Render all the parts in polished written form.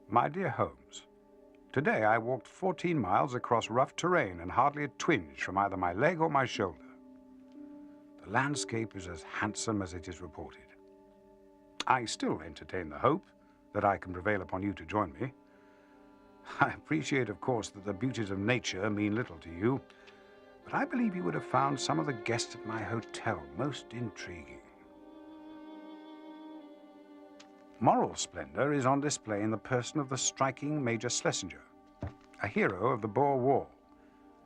My dear Holmes, today I walked 14 miles across rough terrain and hardly a twinge from either my leg or my shoulder. The landscape is as handsome as it is reported. I still entertain the hope that I can prevail upon you to join me. I appreciate, of course, that the beauties of nature mean little to you, but I believe you would have found some of the guests at my hotel most intriguing. Moral splendor is on display in the person of the striking Major Schlesinger, a hero of the Boer War,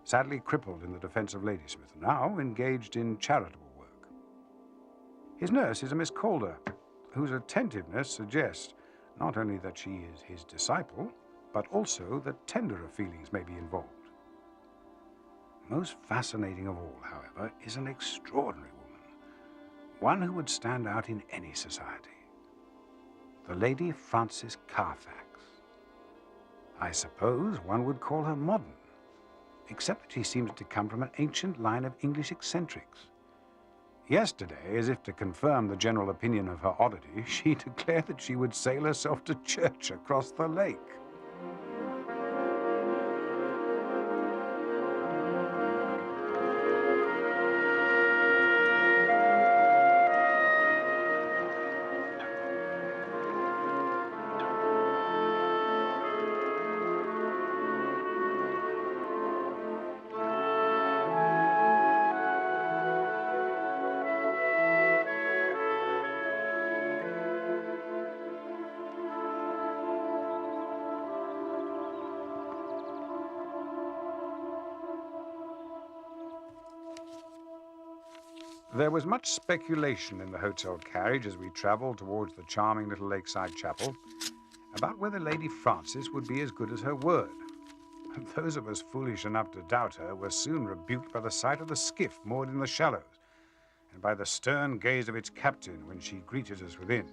sadly crippled in the defense of Ladysmith, now engaged in charitable work. His nurse is a Miss Calder, whose attentiveness suggests not only that she is his disciple, but also that tenderer feelings may be involved. Most fascinating of all, however, is an extraordinary woman, one who would stand out in any society. The Lady Frances Carfax. I suppose one would call her modern, except that she seems to come from an ancient line of English eccentrics. Yesterday, as if to confirm the general opinion of her oddity, she declared that she would sail herself to church across the lake. There was much speculation in the hotel carriage as we traveled towards the charming little lakeside chapel about whether Lady Frances would be as good as her word. And those of us foolish enough to doubt her were soon rebuked by the sight of the skiff moored in the shallows and by the stern gaze of its captain when she greeted us within.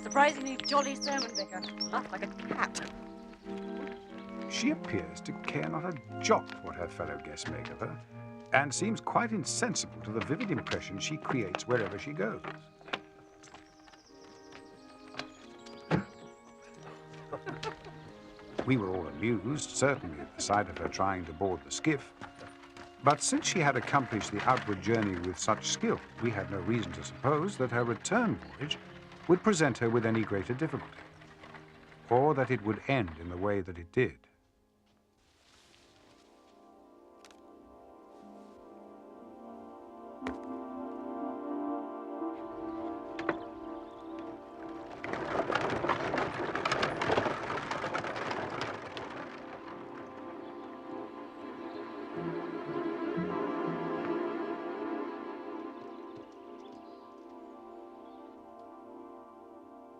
Surprisingly jolly sermon, Vicar. Laughed like a cat. She appears to care not a jot what her fellow guests make of her, and seems quite insensible to the vivid impression she creates wherever she goes. We were all amused, certainly, at the sight of her trying to board the skiff, but since she had accomplished the outward journey with such skill, we had no reason to suppose that her return voyage would present her with any greater difficulty, or that it would end in the way that it did.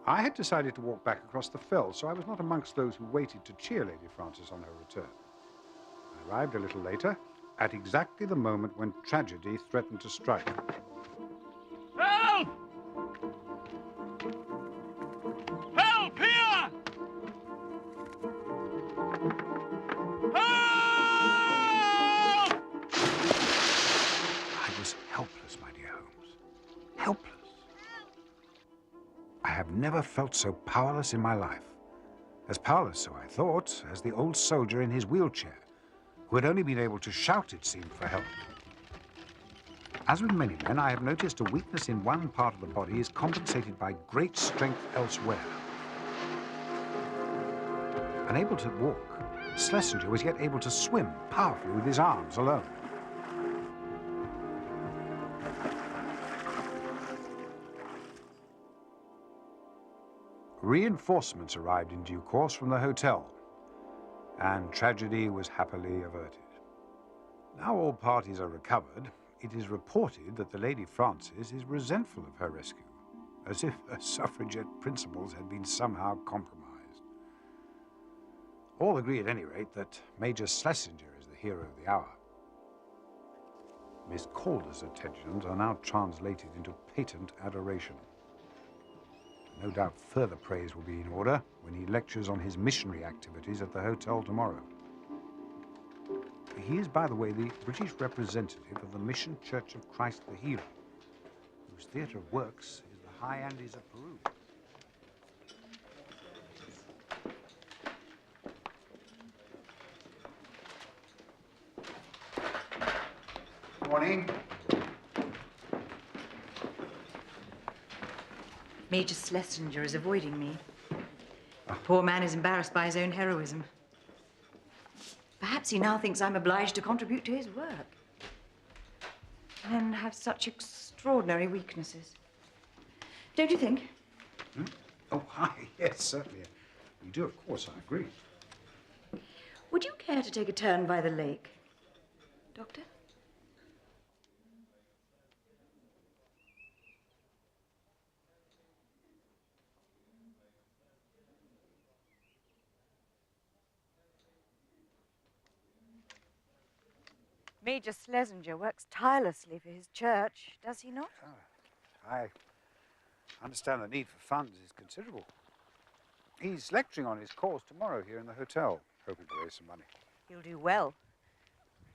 I had decided to walk back across the fell, so I was not amongst those who waited to cheer Lady Frances on her return. I arrived a little later, at exactly the moment when tragedy threatened to strike. Help! Help here! Help! I was helpless, my dear Holmes. Helpless. I have never felt so powerless in my life. As powerless, so I thought, as the old soldier in his wheelchair, who had only been able to shout, it seemed, for help. As with many men, I have noticed a weakness in one part of the body is compensated by great strength elsewhere. Unable to walk, Schlesinger was yet able to swim powerfully with his arms alone. Reinforcements arrived in due course from the hotel, and tragedy was happily averted. Now all parties are recovered, it is reported that the Lady Frances is resentful of her rescue, as if her suffragette principles had been somehow compromised. All agree, at any rate, that Major Schlesinger is the hero of the hour. Miss Calder's attentions are now translated into patent adoration. No doubt further praise will be in order when he lectures on his missionary activities at the hotel tomorrow. He is, by the way, the British representative of the Mission Church of Christ the Healer, whose theatre of works is the high Andes of Peru. Morning. Major Schlesinger is avoiding me. The poor man is embarrassed by his own heroism. Perhaps he now thinks I'm obliged to contribute to his work. Men have such extraordinary weaknesses. Don't you think? Hmm? Oh, hi. Yes, certainly. You do, of course, I agree. Would you care to take a turn by the lake, Doctor? Major Schlesinger works tirelessly for his church, does he not? I understand the need for funds is considerable. He's lecturing on his cause tomorrow here in the hotel, hoping to raise some money. He'll do well.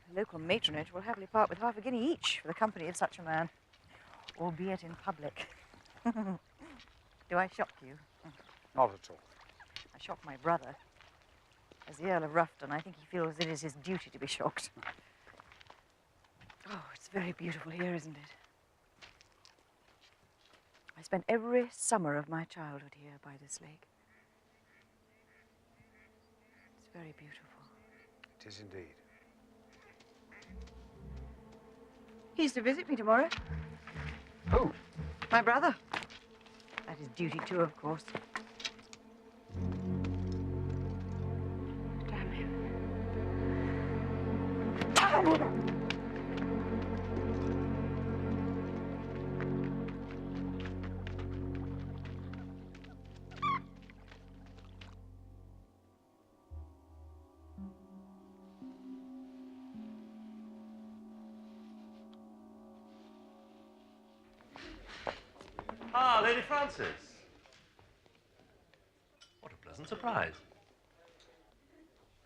The local matronage will happily part with half a guinea each for the company of such a man, albeit in public. Do I shock you? Not at all. I shock my brother. As the Earl of Rufton, I think he feels it is his duty to be shocked. Oh, it's very beautiful here, isn't it? I spent every summer of my childhood here by this lake. It's very beautiful. It is indeed. He's to visit me tomorrow. Who? My brother. That is duty too, of course. Damn him. Damn him! Ah, Lady Frances. What a pleasant surprise.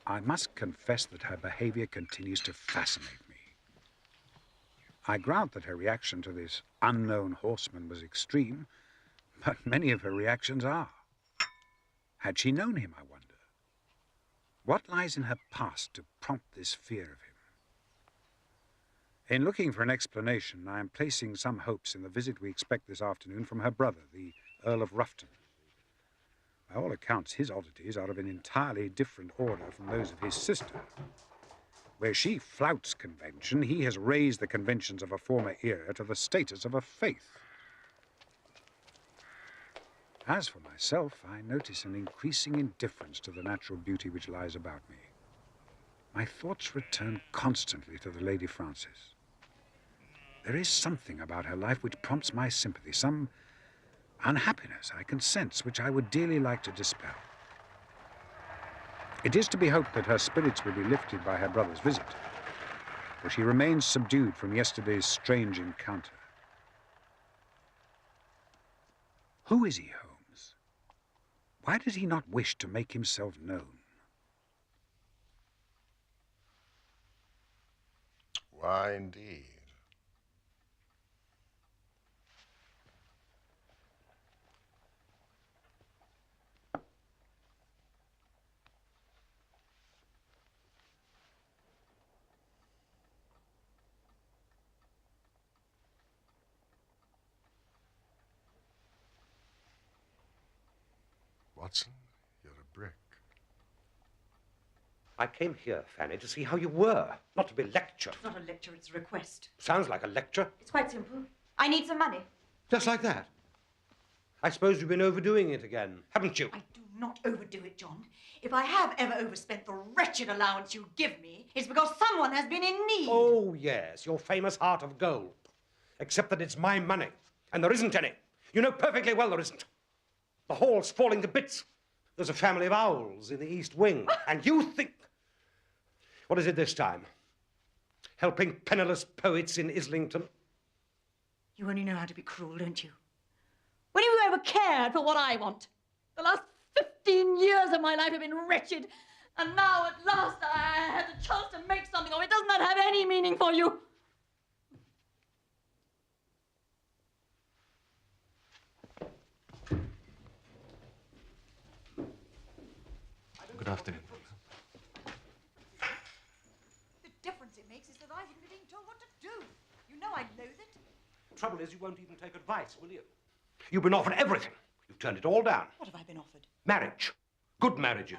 I must confess that her behavior continues to fascinate me. I grant that her reaction to this unknown horseman was extreme, but many of her reactions are. Had she known him, I wonder? What lies in her past to prompt this fear of him? In looking for an explanation, I am placing some hopes in the visit we expect this afternoon from her brother, the Earl of Rufton. By all accounts, his oddities are of an entirely different order from those of his sister. Where she flouts convention, he has raised the conventions of a former era to the status of a faith. As for myself, I notice an increasing indifference to the natural beauty which lies about me. My thoughts return constantly to the Lady Frances. There is something about her life which prompts my sympathy, some unhappiness I can sense, which I would dearly like to dispel. It is to be hoped that her spirits will be lifted by her brother's visit, for she remains subdued from yesterday's strange encounter. Who is he, Holmes? Why does he not wish to make himself known? Why, indeed. Watson, you're a brick. I came here, Fanny, to see how you were, not to be lectured. It's not a lecture, it's a request. Sounds like a lecture. It's quite simple. I need some money. Just like that. I suppose you've been overdoing it again, haven't you? I do not overdo it, John. If I have ever overspent the wretched allowance you give me, it's because someone has been in need. Oh, yes, your famous heart of gold. Except that it's my money, and there isn't any. You know perfectly well there isn't. The hall's falling to bits. There's a family of owls in the East Wing, and you think... What is it this time? Helping penniless poets in Islington? You only know how to be cruel, don't you? When have you ever cared for what I want? The last 15 years of my life have been wretched. And now, at last, I had the chance to make something of it. Doesn't that have any meaning for you? afternoon. The difference it makes is that I shouldn't be being told what to do. You know I loathe it. The trouble is, you won't even take advice, will you? You've been offered everything. You've turned it all down. What have I been offered? Marriage. Good marriages.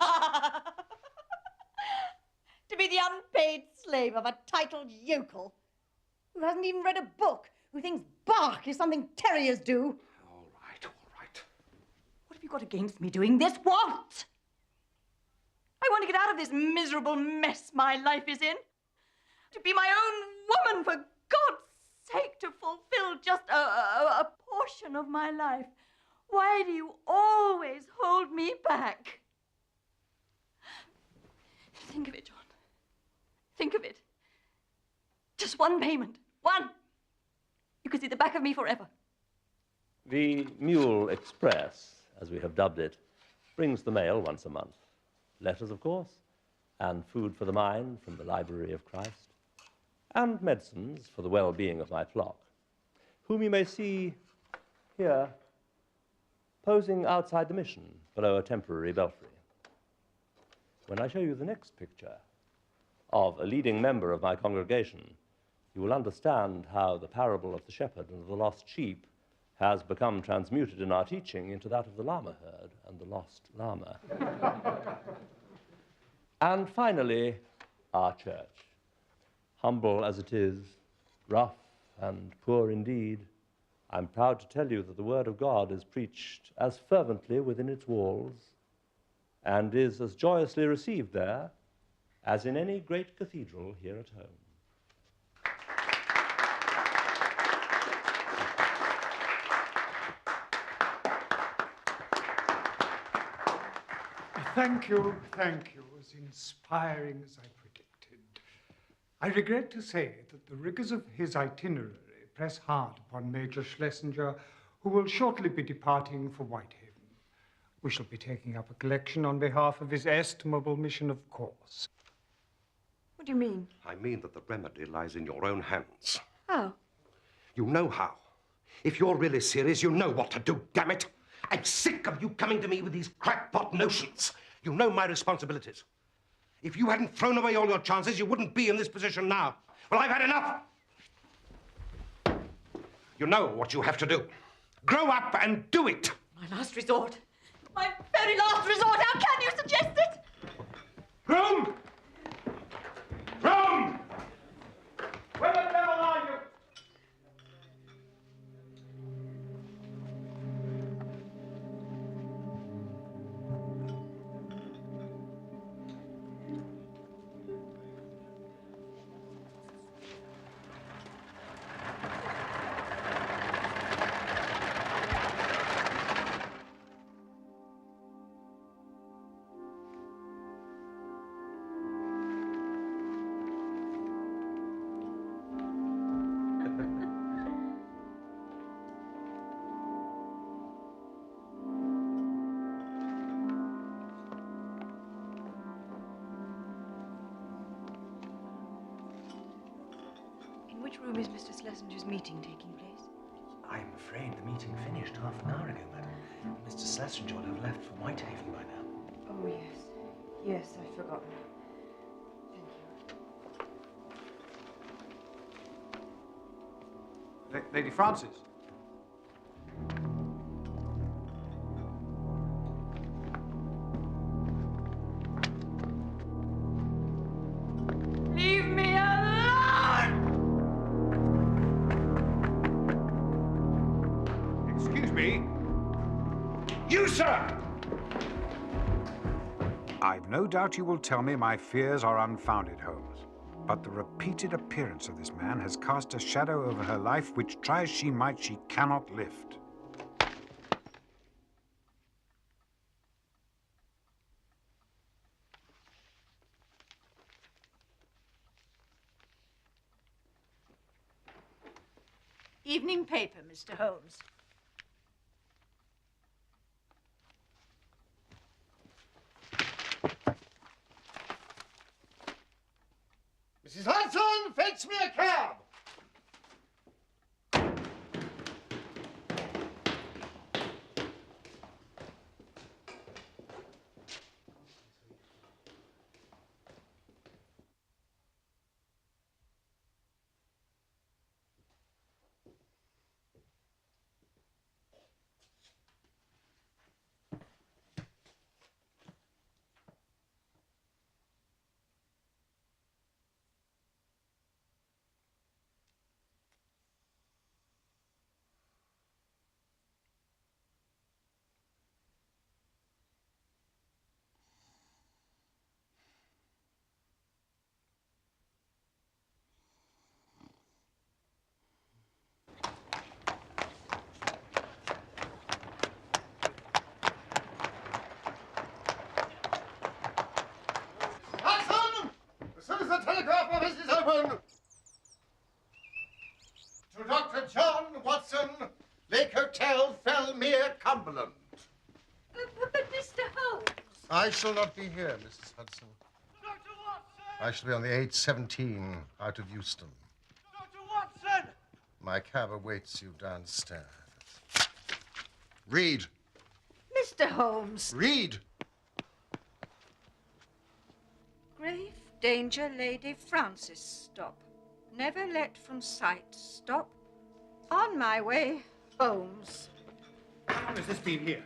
To be the unpaid slave of a titled yokel who hasn't even read a book, who thinks bark is something terriers do. All right, all right. What have you got against me doing this? What? I want to get out of this miserable mess my life is in. To be my own woman, for God's sake, to fulfill just a portion of my life. Why do you always hold me back? Think of it, John. Think of it. Just one payment. One. You could see the back of me forever. The Mule Express, as we have dubbed it, brings the mail once a month. Letters, of course, and food for the mind from the Library of Christ, and medicines for the well-being of my flock, whom you may see here, posing outside the mission below a temporary belfry. When I show you the next picture of a leading member of my congregation, you will understand how the parable of the shepherd and the lost sheep has become transmuted in our teaching into that of the llama herd and the lost llama. And finally, our church, humble as it is, rough and poor indeed, I'm proud to tell you that the word of God is preached as fervently within its walls and is as joyously received there as in any great cathedral here at home. Thank you, as inspiring as I predicted. I regret to say that the rigors of his itinerary press hard upon Major Schlesinger, who will shortly be departing for Whitehaven. We shall be taking up a collection on behalf of his estimable mission, of course. What do you mean? I mean that the remedy lies in your own hands. How? You know how. If you're really serious, you know what to do, damn it. I'm sick of you coming to me with these crackpot notions. You know my responsibilities. If you hadn't thrown away all your chances, you wouldn't be in this position now. Well, I've had enough. You know what you have to do. Grow up and do it. My last resort. My very last resort. How can you suggest it? Groom! Groom! Where the devil are you? In which room is Mr. Schlesinger's meeting taking place? I'm afraid the meeting finished half an hour ago, madam. Mr. Schlesinger will have left for Whitehaven by now. Oh, yes. Yes, I'd forgotten. Thank you. Lady Frances. Leave me alone! Excuse me. You, sir! I've no doubt you will tell me my fears are unfounded, Holmes. But the repeated appearance of this man has cast a shadow over her life which, try as she might, she cannot lift. Evening paper, Mr. Holmes. Mrs. Hudson, fetch me a cab! Cumberland. But Mr. Holmes. I shall not be here, Mrs. Hudson. Dr. Watson! I shall be on the 817 out of Euston. Dr. Watson! My cab awaits you downstairs. Read. Mr. Holmes. Read. Grave danger, Lady Frances. Stop. Never let from sight. Stop. On my way, Holmes. How long has this been here?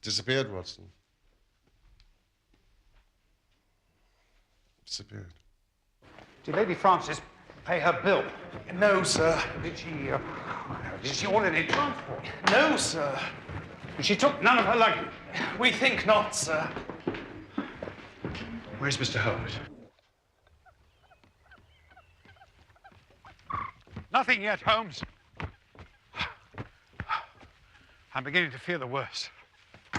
Disappeared, Watson. Disappeared. Did Lady Frances pay her bill? No, sir. Did she order any transport? No, sir. She took none of her luggage. We think not, sir. Where's Mr. Holmes? Nothing yet, Holmes. I'm beginning to fear the worst.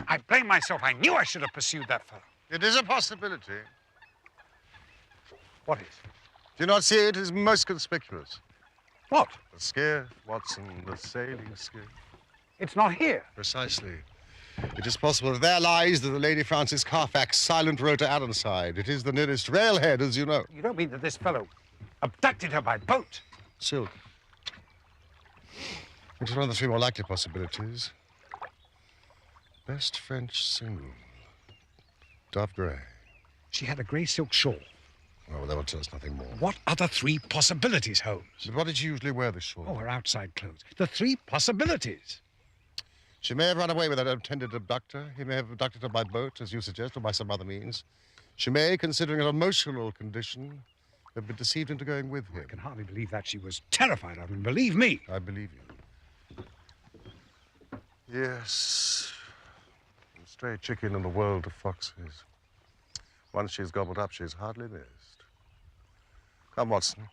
I blame myself. I knew I should have pursued that fellow. It is a possibility. What is? Do you not see it is most conspicuous? What? The skiff, Watson, the sailing skiff. It's not here. Precisely. It is possible that there lies the Lady Frances Carfax silent road to Adamside. It is the nearest railhead, as you know. You don't mean that this fellow abducted her by boat? Silk. It is one of the three more likely possibilities. Best French single. Dove Grey. She had a grey silk shawl. Oh, that will tell us nothing more. What are the three possibilities, Holmes? But what did she usually wear, this shawl? Oh, her outside clothes. The three possibilities. She may have run away with her intended abductor. He may have abducted her by boat, as you suggest, or by some other means. She may, considering her emotional condition, have been deceived into going with him. I can hardly believe that. She was terrified of him. Believe me. I believe you. Yes. A stray chicken in the world of foxes. Once she's gobbled up, she's hardly missed. Come, Watson.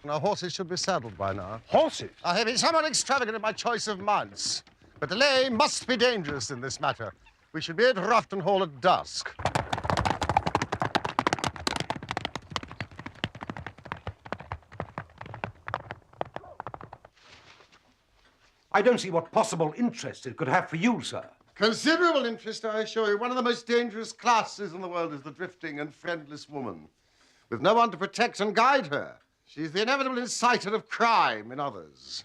Our horses should be saddled by now. Horses? I have been somewhat extravagant in my choice of mounts. But delay must be dangerous in this matter. We should be at Rufton Hall at dusk. I don't see what possible interest it could have for you, sir. Considerable interest, I assure you. One of the most dangerous classes in the world is the drifting and friendless woman, with no one to protect and guide her. She's the inevitable inciter of crime in others.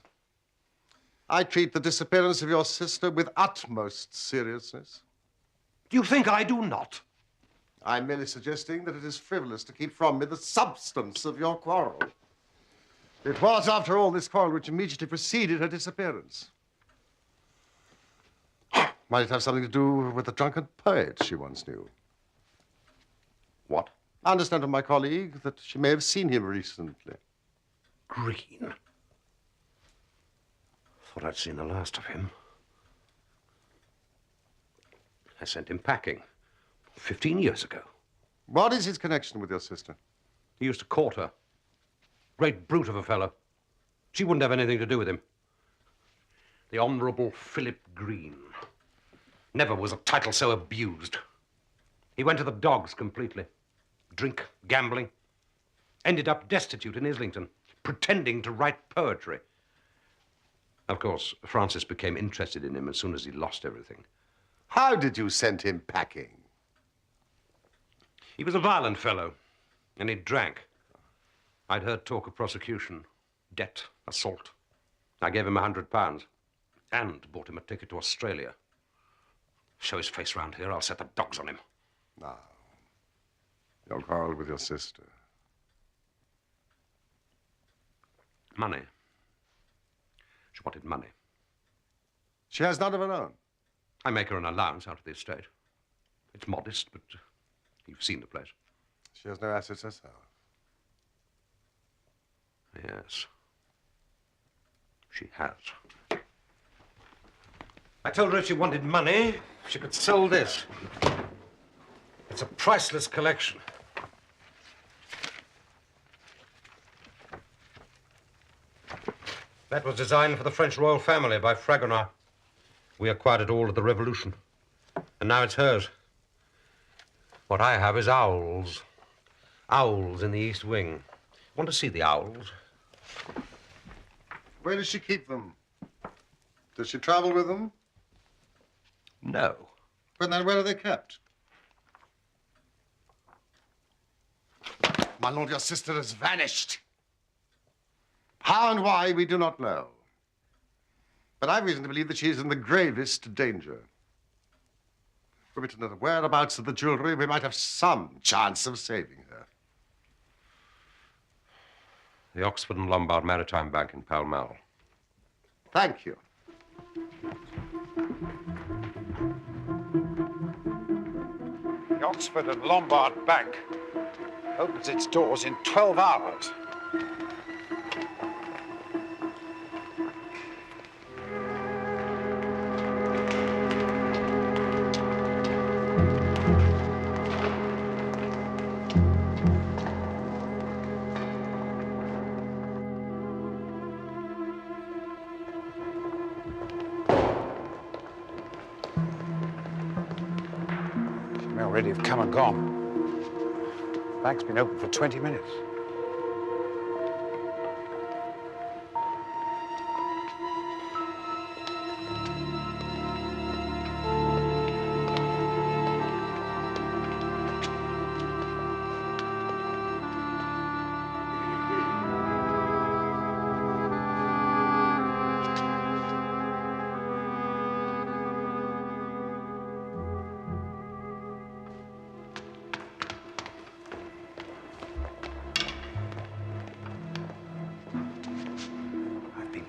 I treat the disappearance of your sister with utmost seriousness. Do you think I do not? I'm merely suggesting that it is frivolous to keep from me the substance of your quarrel. It was, after all, this quarrel which immediately preceded her disappearance. Might it have something to do with the drunken poet she once knew? What? I understand from my colleague that she may have seen him recently. Green. Thought I'd seen the last of him. I sent him packing 15 years ago. What is his connection with your sister? He used to court her. Great brute of a fellow. She wouldn't have anything to do with him. The Honourable Philip Green. Never was a title so abused. He went to the dogs completely. Drink, gambling. Ended up destitute in Islington, pretending to write poetry. Of course, Francis became interested in him as soon as he lost everything. How did you send him packing? He was a violent fellow, and he drank. I'd heard talk of prosecution, debt, assault. I gave him £100 and bought him a ticket to Australia. Show his face round here, I'll set the dogs on him. Now, your quarrel with your sister. Money. She wanted money. She has none of her own. I make her an allowance out of the estate. It's modest, but you've seen the place. She has no assets herself. Yes. She has. I told her if she wanted money, she could sell this. It's a priceless collection. That was designed for the French royal family by Fragonard. We acquired it all at the Revolution. And now it's hers. What I have is owls. Owls in the East Wing. Want to see the owls? Where does she keep them? Does she travel with them? No. But then where are they kept? My lord, your sister has vanished. How and why, we do not know. But I've reason to believe that she is in the gravest danger. Were we to know the whereabouts of the jewelry, we might have some chance of saving her. The Oxford and Lombard Maritime Bank in Pall Mall. Thank you. The Oxford and Lombard Bank opens its doors in 12 hours. She may already have come and gone. The bank's been open for 20 minutes.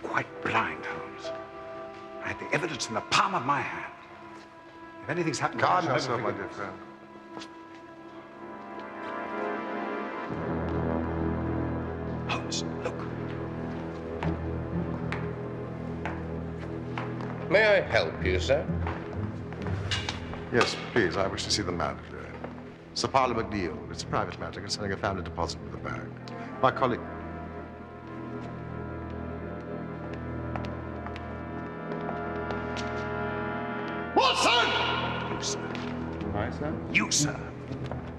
Quite blind, Holmes. I had the evidence in the palm of my hand. If anything's happened, Calm I shall yourself, never my dear forget friend. this. Holmes, look. May I help you, sir? Yes, please. I wish to see the manager. Sir Parlour McNeil. It's a private matter concerning a family deposit with the bank. My colleague... Watson! You, sir. Aye, sir? You, sir.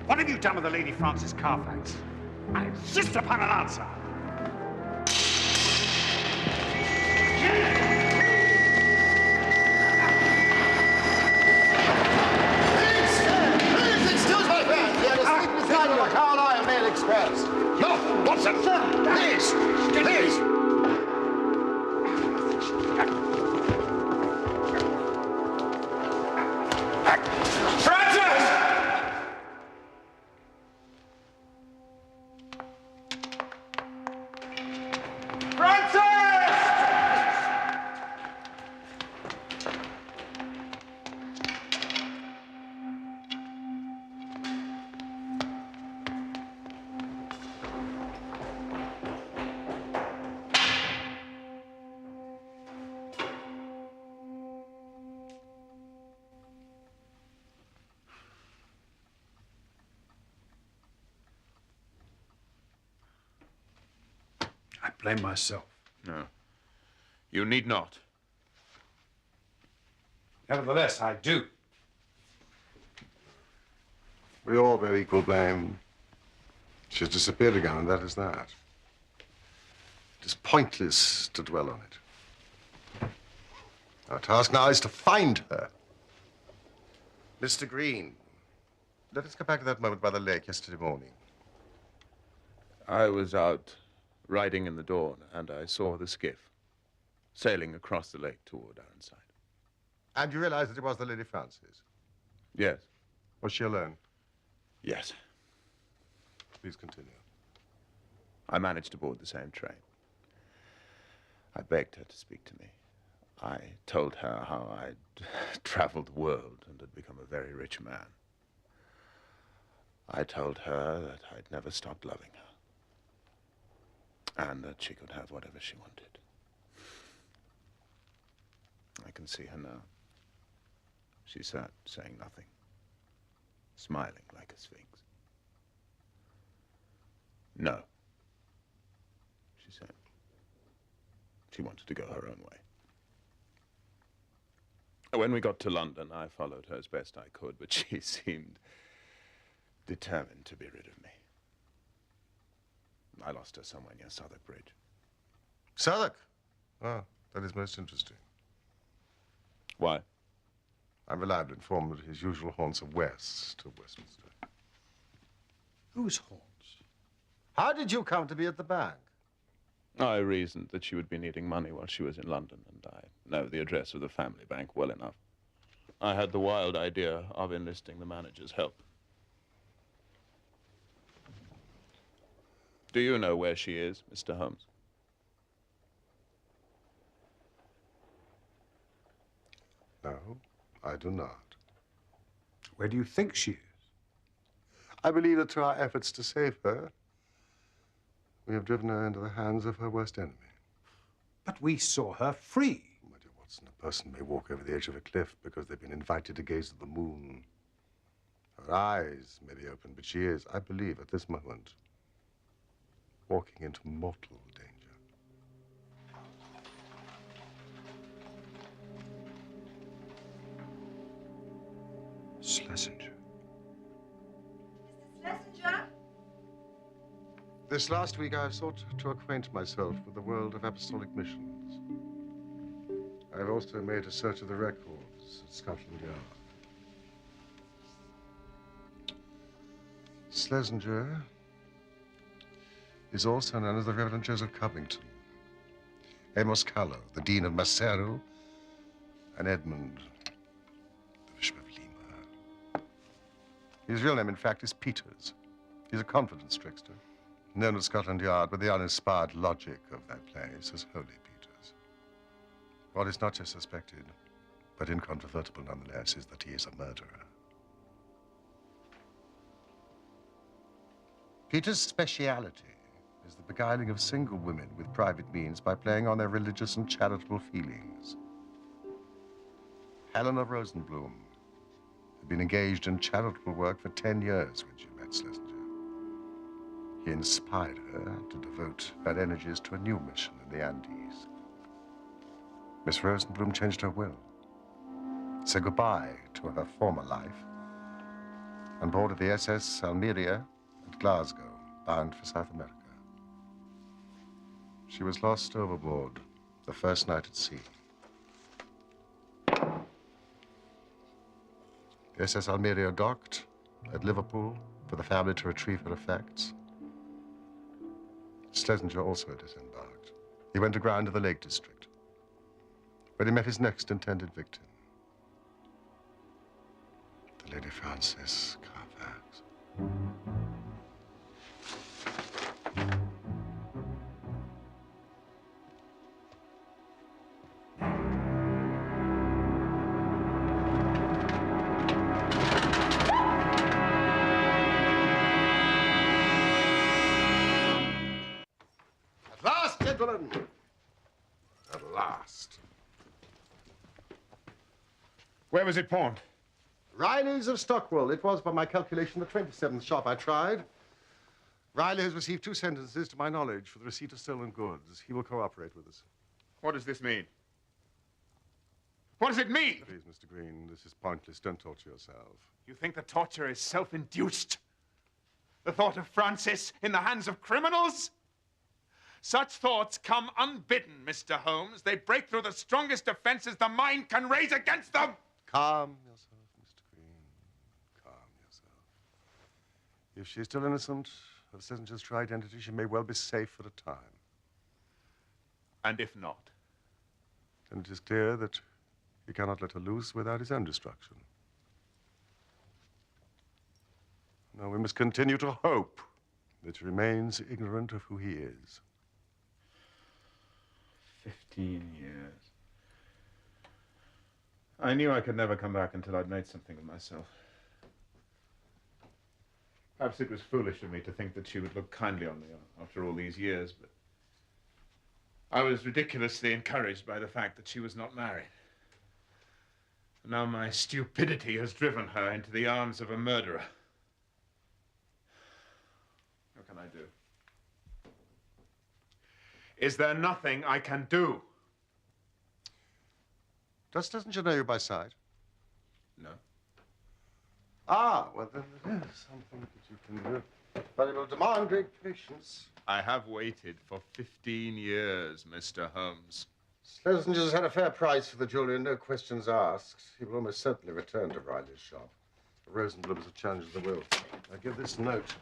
What have you done with the Lady Frances Carfax? I insist upon an answer. Please, excuse my friend. He had a sleepless night on the Carlisle Mail Express. No, Watson! Please! Please! I blame myself. No. You need not. Nevertheless, I do. We all bear equal blame. She's disappeared again, and that is that. It is pointless to dwell on it. Our task now is to find her. Mr. Green, let us go back to that moment by the lake yesterday morning. I was out riding in the dawn, and I saw the skiff sailing across the lake toward Ironside. And you realized that it was the Lady Frances? Yes. Was she alone? Yes. Please continue. I managed to board the same train. I begged her to speak to me. I told her how I'd traveled the world and had become a very rich man. I told her that I'd never stopped loving her, and that she could have whatever she wanted. I can see her now. She sat, saying nothing, smiling like a sphinx. No, she said. She wanted to go her own way. When we got to London, I followed her as best I could, but she seemed determined to be rid of me. I lost her somewhere near Southwark Bridge. Sherlock? Ah, that is most interesting. Why? I'm reliably informed that his usual haunts are west of Westminster. Whose haunts? How did you come to be at the bank? I reasoned that she would be needing money while she was in London, and I know the address of the family bank well enough. I had the wild idea of enlisting the manager's help. Do you know where she is, Mr. Holmes? No, I do not. Where do you think she is? I believe that through our efforts to save her, we have driven her into the hands of her worst enemy. But we saw her free. My dear Watson, a person may walk over the edge of a cliff because they've been invited to gaze at the moon. Her eyes may be open, but she is, I believe, at this moment, walking into mortal danger. Schlesinger. Mr. Schlesinger? This last week, I have sought to acquaint myself with the world of apostolic missions. I have also made a search of the records at Scotland Yard. Schlesinger is also known as the Reverend Joseph Covington, Amos Callow, the Dean of Maseru, and Edmund, the Bishop of Lima. His real name, in fact, is Peters. He's a confidence trickster, known at Scotland Yard with the uninspired logic of that place as Holy Peters. What is not just suspected, but incontrovertible nonetheless, is that he is a murderer. Peters' speciality is the beguiling of single women with private means by playing on their religious and charitable feelings. Helena Rosenblum had been engaged in charitable work for 10 years when she met Schlesinger. He inspired her to devote her energies to a new mission in the Andes. Miss Rosenblum changed her will, said goodbye to her former life, and boarded the SS Almeria at Glasgow, bound for South America. She was lost overboard the first night at sea. The SS Almeria docked at Liverpool for the family to retrieve her effects. Schlesinger also disembarked. He went aground to the Lake District, where he met his next intended victim, the Lady Frances Carfax. At last, gentlemen! At last. Where was it pawned? Riley's of Stockwell. It was, by my calculation, the 27th shop I tried. Riley has received 2 sentences, to my knowledge, for the receipt of stolen goods. He will cooperate with us. What does this mean? What does it mean? Please, Mr. Green, this is pointless. Don't torture yourself. You think the torture is self-induced? The thought of Francis in the hands of criminals? Such thoughts come unbidden, Mr. Holmes. They break through the strongest defenses the mind can raise against them. Calm yourself, Mr. Green. Calm yourself. If she's still innocent of Schlesinger's true identity, she may well be safe for a time. And if not? Then it is clear that he cannot let her loose without his own destruction. Now we must continue to hope that she remains ignorant of who he is. 15 years. I knew I could never come back until I'd made something of myself. Perhaps it was foolish of me to think that she would look kindly on me after all these years, but I was ridiculously encouraged by the fact that she was not married. And now my stupidity has driven her into the arms of a murderer. What can I do? Is there nothing I can do? Doesn't she know you by sight? No. Ah, well, then it is something that you can do. But it will demand great patience. I have waited for 15 years, Mr. Holmes. Schlesinger's had a fair price for the jewelry and no questions asked. He will almost certainly return to Riley's shop. The Rosenblums have challenged the will. I give this note to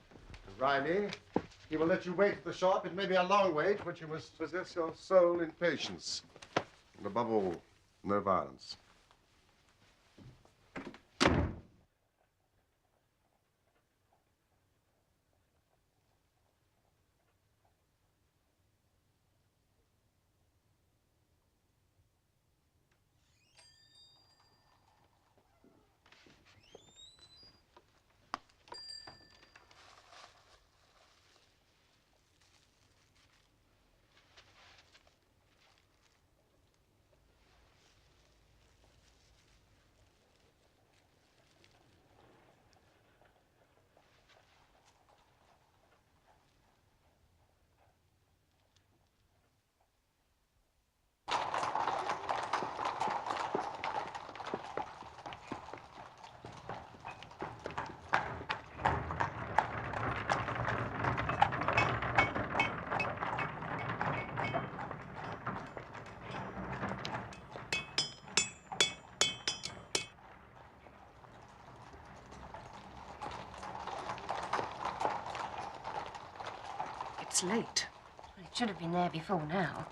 Riley. He will let you wait at the shop. It may be a long wait, but you must possess your soul in patience. And above all, no violence. It's late. Well, it should have been there before now.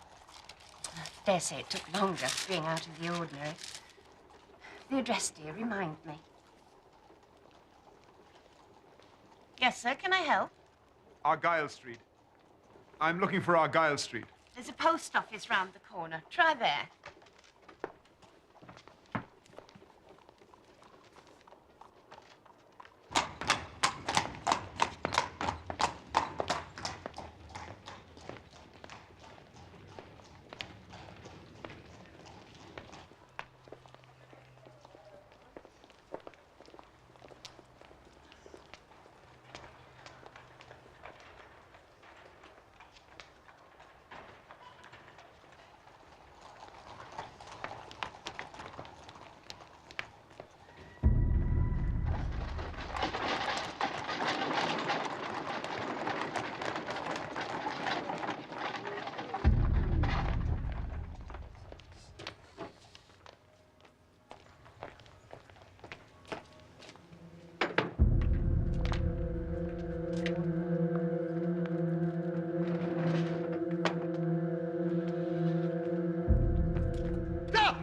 I dare say it took longer, being out of the ordinary. The address, dear, remind me. Yes, sir, can I help? Argyle Street. I'm looking for Argyle Street. There's a post office round the corner. Try there.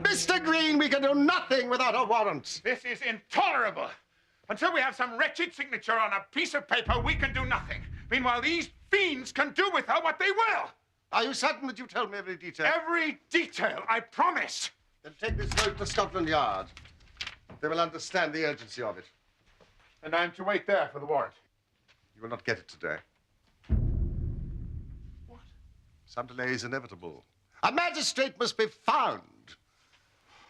Mr. Green, we can do nothing without a warrant. This is intolerable. Until we have some wretched signature on a piece of paper, we can do nothing. Meanwhile, these fiends can do with her what they will. Are you certain that you told me every detail? Every detail, I promise. Then take this note to Scotland Yard. They will understand the urgency of it. And I'm to wait there for the warrant. You will not get it today. What? Some delay is inevitable. A magistrate must be found.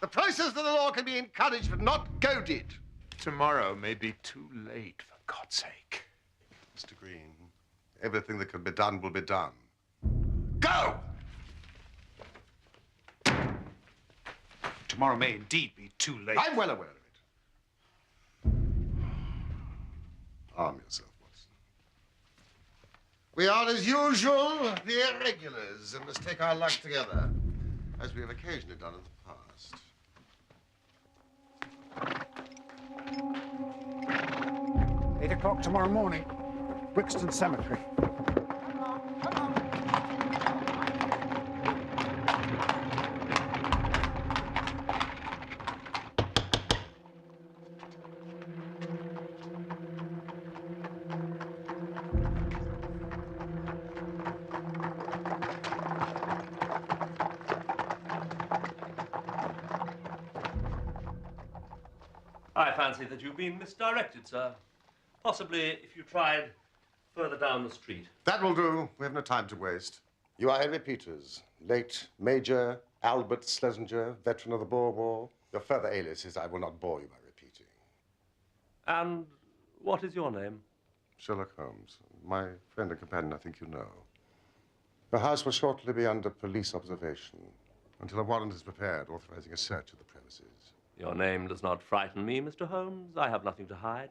The process of the law can be encouraged, but not goaded. Tomorrow may be too late, for God's sake. Mr. Green, everything that can be done will be done. Go! Tomorrow may indeed be too late. I'm well aware of it. Arm yourself, Watson. We are, as usual, the irregulars and must take our luck together, as we have occasionally done in the past. 8 o'clock tomorrow morning, Brixton Cemetery. I fancy that you've been misdirected, sir. Possibly if you tried further down the street. That will do. We have no time to waste. You are Henry Peters, late Major Albert Schlesinger, veteran of the Boer War. Your further aliases I will not bore you by repeating. And what is your name? Sherlock Holmes. My friend and companion, I think you know. The house will shortly be under police observation until a warrant is prepared authorizing a search of the premises. Your name does not frighten me, Mr. Holmes. I have nothing to hide.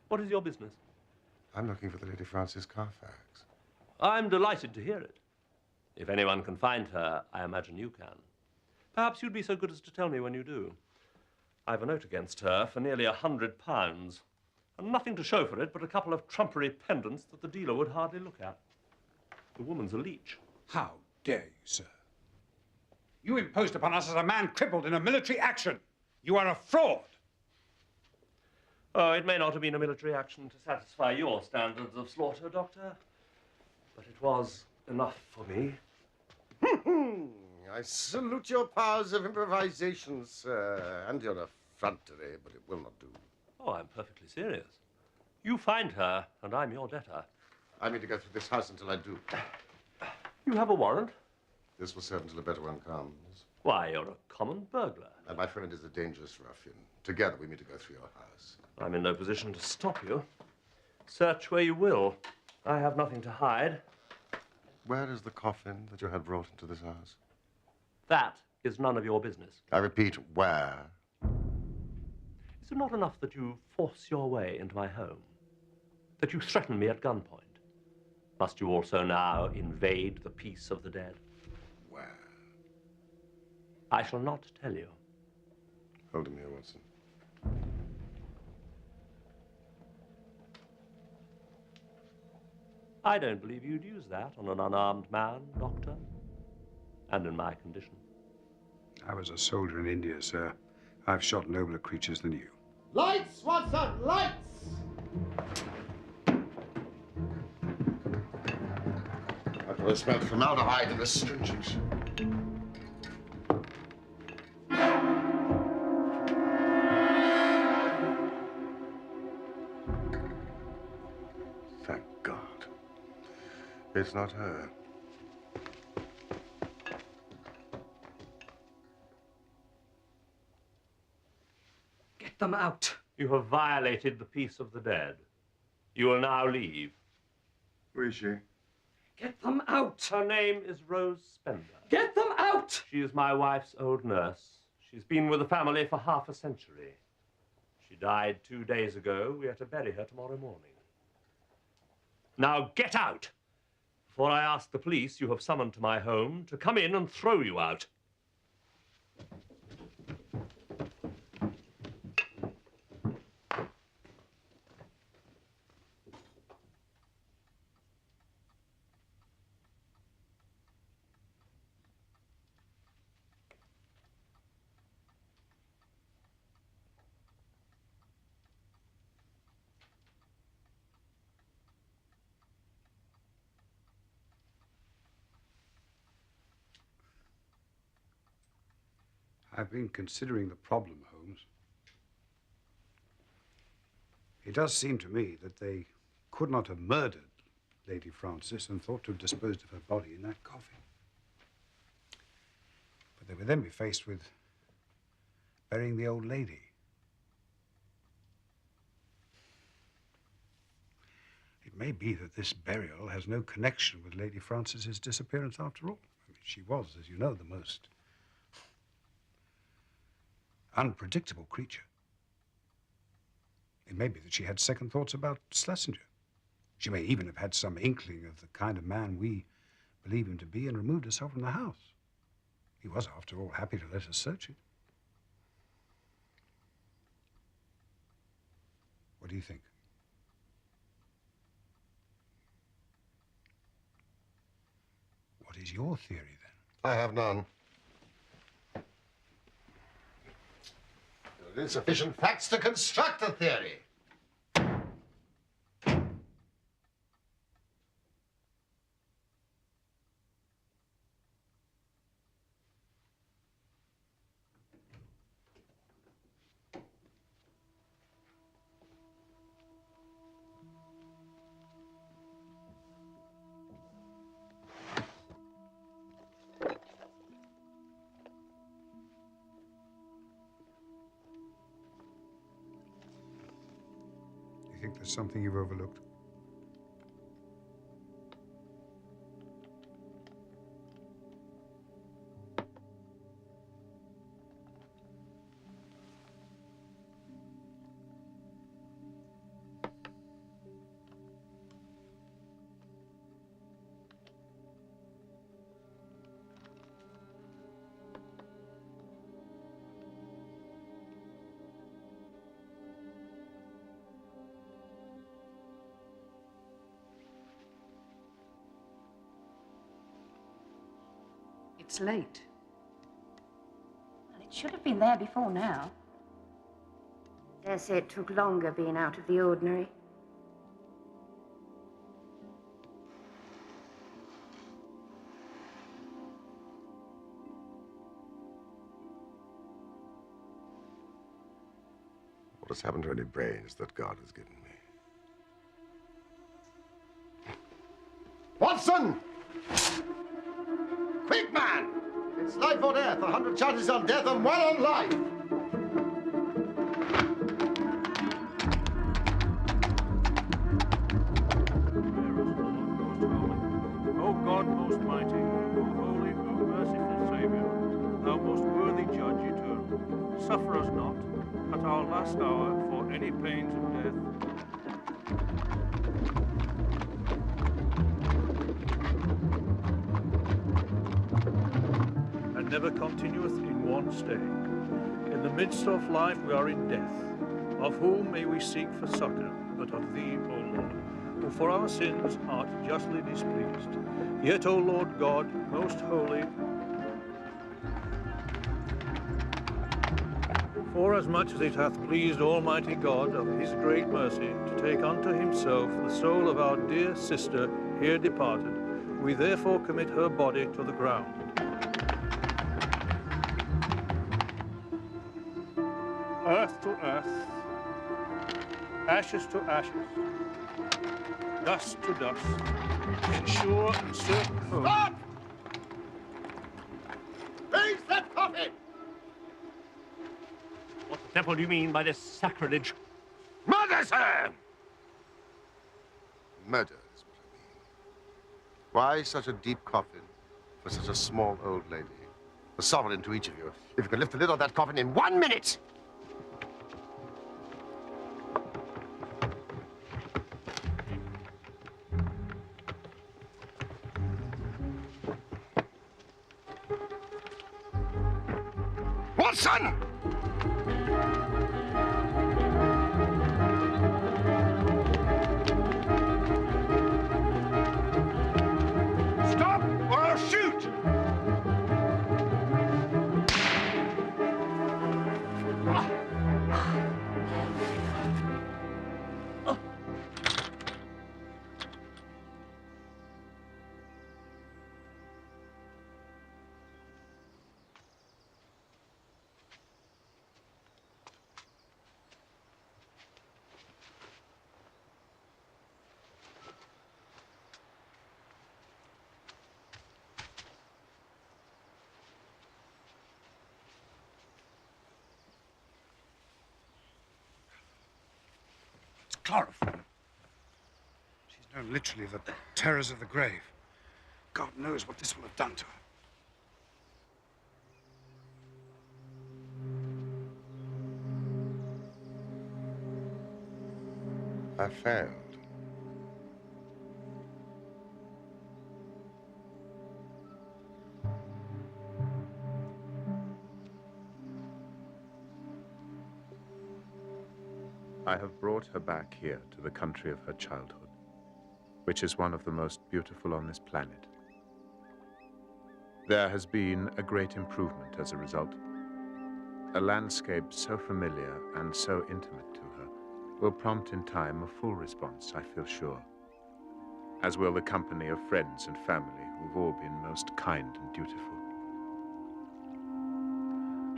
What is your business? I'm looking for the Lady Frances Carfax. I'm delighted to hear it. If anyone can find her, I imagine you can. Perhaps you'd be so good as to tell me when you do. I've a note against her for nearly £100, and nothing to show for it but a couple of trumpery pendants that the dealer would hardly look at. The woman's a leech. How dare you, sir? You imposed upon us as a man crippled in a military action. You are a fraud. Oh, it may not have been a military action to satisfy your standards of slaughter, Doctor, but it was enough for me. I salute your powers of improvisation, sir, and your effrontery, but it will not do. Oh, I'm perfectly serious. You find her, and I'm your debtor. I mean to go through this house until I do. You have a warrant? This will serve until a better one comes. Why, you're a common burglar. And my friend is a dangerous ruffian. Together we mean to go through your house. I'm in no position to stop you. Search where you will. I have nothing to hide. Where is the coffin that you had brought into this house? That is none of your business. I repeat, where? Is it not enough that you force your way into my home? That you threaten me at gunpoint? Must you also now invade the peace of the dead? Where? I shall not tell you. Hold him here, Watson. I don't believe you'd use that on an unarmed man, Doctor. And in my condition. I was a soldier in India, sir. I've shot nobler creatures than you. Lights, Watson, lights! I could have smelled formaldehyde and astringent. Thank God. It's not her. Get them out. You have violated the peace of the dead. You will now leave. Who is she? Get them out. Her name is Rose Spender. Get them out. She is my wife's old nurse. She's been with the family for half a century. She died 2 days ago. We are to bury her tomorrow morning. Now get out, before I ask the police you have summoned to my home to come in and throw you out. I've been considering the problem, Holmes. It does seem to me that they could not have murdered Lady Frances and thought to have disposed of her body in that coffin. But they would then be faced with burying the old lady. It may be that this burial has no connection with Lady Frances's disappearance after all. I mean, she was, as you know, the most unpredictable creature. It may be that she had second thoughts about Schlesinger. She may even have had some inkling of the kind of man we believe him to be and removed herself from the house. He was, after all, happy to let us search it. What do you think? What is your theory, then? I have none. There are insufficient facts to construct a theory. think there's something you've overlooked? It's late. Well, it should have been there before now. Dare say it took longer being out of the ordinary. What has happened to any brains that God has given me? Watson! Quick, man! It's life or death. 100 charges on death and 1 on life. O God most mighty, O holy, O merciful Saviour, thou most worthy Judge eternal, suffer us not, at our last hour, for any pains of death, and never continueth in one stay. In the midst of life we are in death. Of whom may we seek for succor, but of thee, O Lord, who for our sins art justly displeased. Yet, O Lord God, most holy, forasmuch as it hath pleased Almighty God of his great mercy to take unto himself the soul of our dear sister here departed, we therefore commit her body to the ground. Earth to earth, ashes to ashes, dust to dust, in sure and certain hope. Stop! Raise that coffin! What the devil do you mean by this sacrilege? Murder, sir! Murder is what I mean. Why such a deep coffin for such a small old lady? A sovereign to each of you. If you can lift the lid on that coffin in 1 minute! Watson! Stop or I'll shoot! Chloroform. She's known literally the terrors of the grave. God knows what this will have done to her. I failed. I have brought her back here to the country of her childhood, which is one of the most beautiful on this planet. There has been a great improvement as a result. A landscape so familiar and so intimate to her will prompt in time a full response, I feel sure, as will the company of friends and family who've all been most kind and dutiful.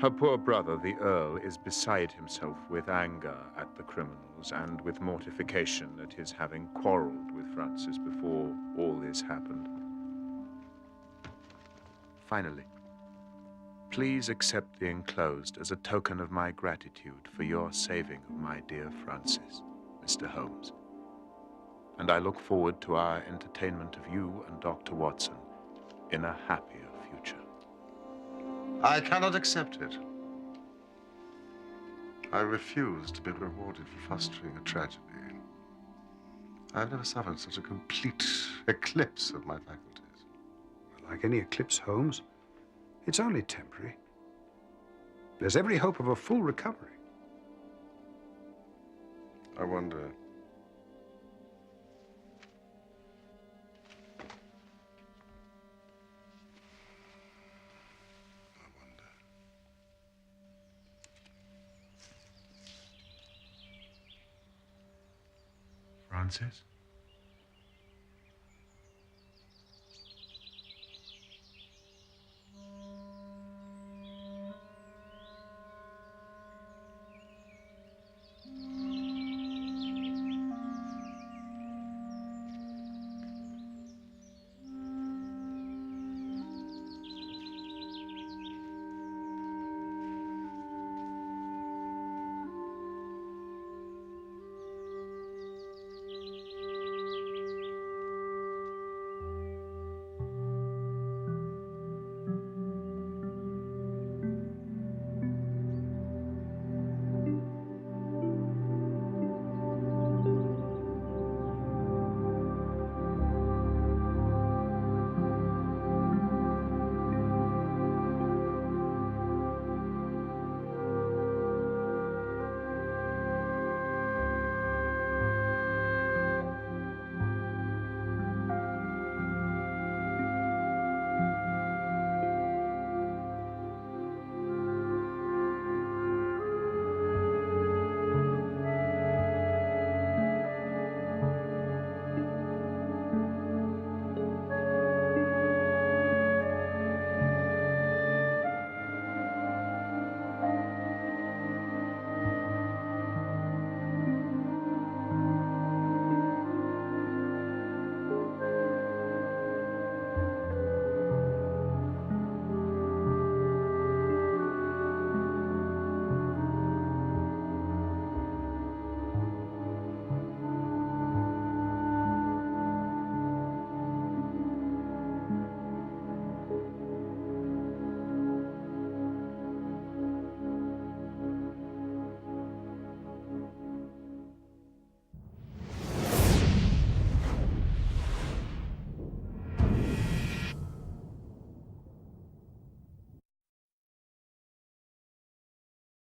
Her poor brother, the Earl, is beside himself with anger at the criminals and with mortification at his having quarreled with Francis before all this happened. Finally, please accept the enclosed as a token of my gratitude for your saving of my dear Francis. Mr. Holmes. And I look forward to our entertainment of you and Dr. Watson in a happier future. I cannot accept it. I refuse to be rewarded for fostering a tragedy. I've never suffered such a complete eclipse of my faculties. Like any eclipse, Holmes, it's only temporary. There's every hope of a full recovery. I wonder. Francis?